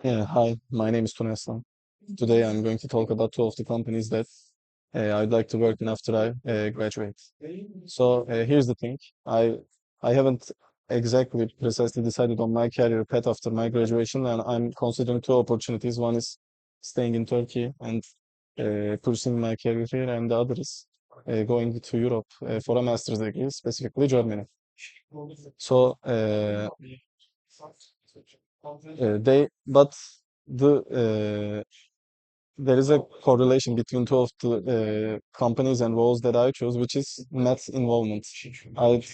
Yeah, hi, my name is Tuneslan. Today I'm going to talk about two of the companies that I'd like to work in after I graduate. So here's the thing. I haven't exactly precisely decided on my career path after my graduation, and I'm considering two opportunities. One is staying in Turkey and pursuing my career here, and the other is going to Europe for a master's degree, specifically Germany. So but there is a correlation between two of the companies and roles that I chose, which is math involvement. I'd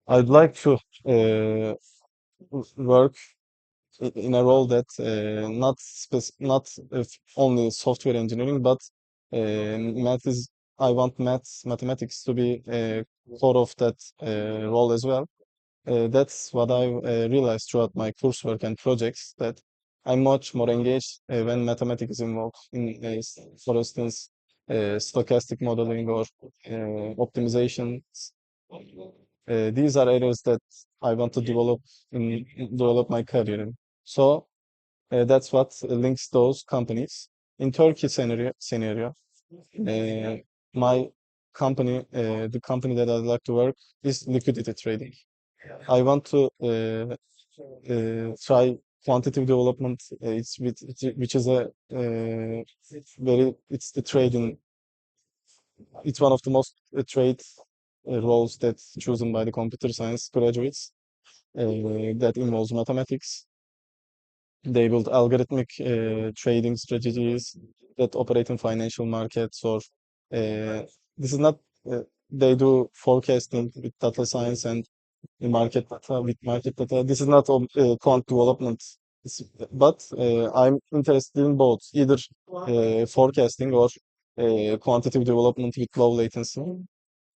I'd like to work in a role that not only software engineering, but math is. I want mathematics to be core of that role as well. That's what I realized throughout my coursework and projects that I'm much more engaged when mathematics is involved in, for instance, stochastic modeling or optimization. These are areas that I want to develop my career in. So that's what links those companies. In Turkey scenario, uh, my the company that I'd like to work is liquidity trading. I want to try quantitative development. Which is a it's the trading. It's one of the most trade roles that's chosen by the computer science graduates that involves mathematics. They build algorithmic trading strategies that operate in financial markets, or this is not. They do forecasting with data science and the market data with market data. This is not quant development, but I'm interested in both, either forecasting or quantitative development with low latency.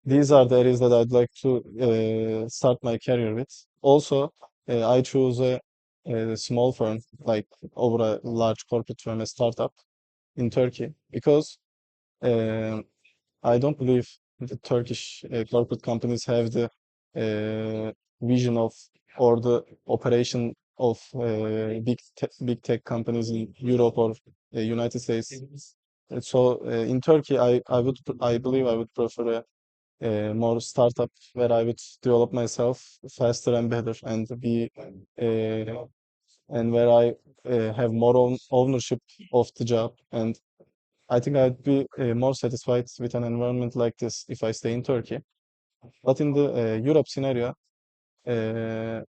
These are the areas that I'd like to start my career with. Also, I choose a small firm, like over a large corporate firm, a startup in Turkey, because uh, I don't believe the Turkish corporate companies have the vision of or the operation of big tech companies in Europe or United States. So in Turkey, I believe I would prefer a more startup where I would develop myself faster and better, and be and where I have more ownership of the job. And I think I'd be more satisfied with an environment like this if I stay in Turkey. But in the Europe scenario, uh,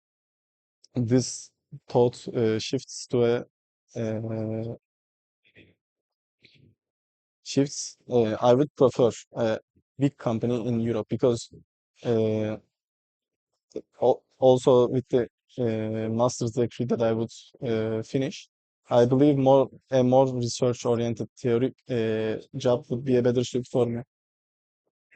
this thought shifts to a uh, shifts. I would prefer a big company in Europe, because uh, also with the master's degree that I would finish, I believe a more research-oriented theory job would be a better fit for me.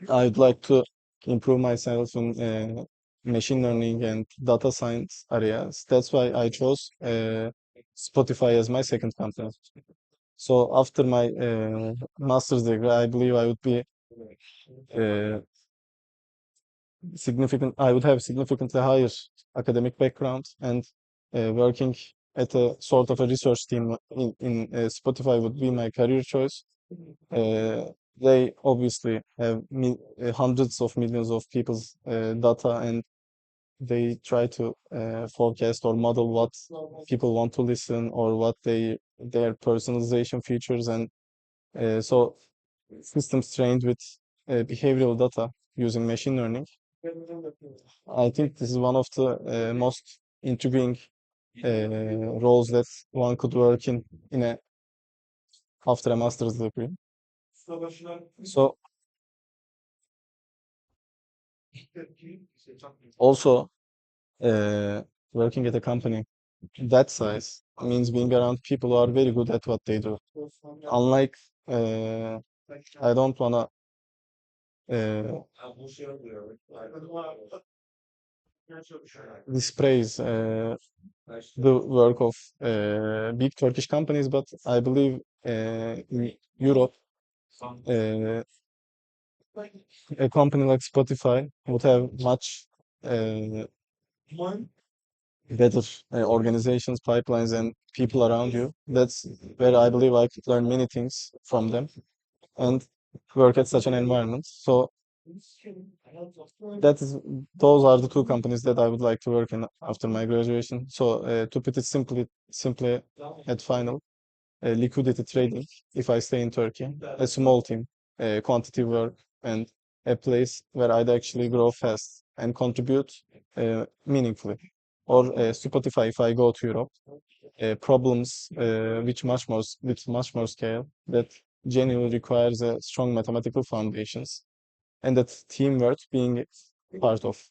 I'd like to improve myself in machine learning and data science areas. That's why I chose Spotify as my second company. So after my master's degree, I believe I would be uh, I would have significantly higher academic background, and working at a sort of a research team in Spotify would be my career choice. Uh, they obviously have hundreds of millions of people's data, and they try to forecast or model what people want to listen, or what their personalization features, and so systems trained with behavioral data using machine learning. I think this is one of the most intriguing roles that one could work in a after a master's degree. So also, uh, working at a company that size means being around people who are very good at what they do. Unlike, uh, I don't wanna uh, dispraise the work of big Turkish companies, but I believe in Europe, uh, a company like Spotify would have much uh, better organizations, pipelines, and people around you. That's where I believe I could learn many things from them and work at such an environment. So that is those are the two companies that I would like to work in after my graduation. So to put it simply at final, liquidity trading, if I stay in Turkey, a small team, quantity work, and a place where I'd actually grow fast and contribute meaningfully. Or Spotify, if I go to Europe, problems with much more scale that genuinely requires a strong mathematical foundations and that teamwork being part of.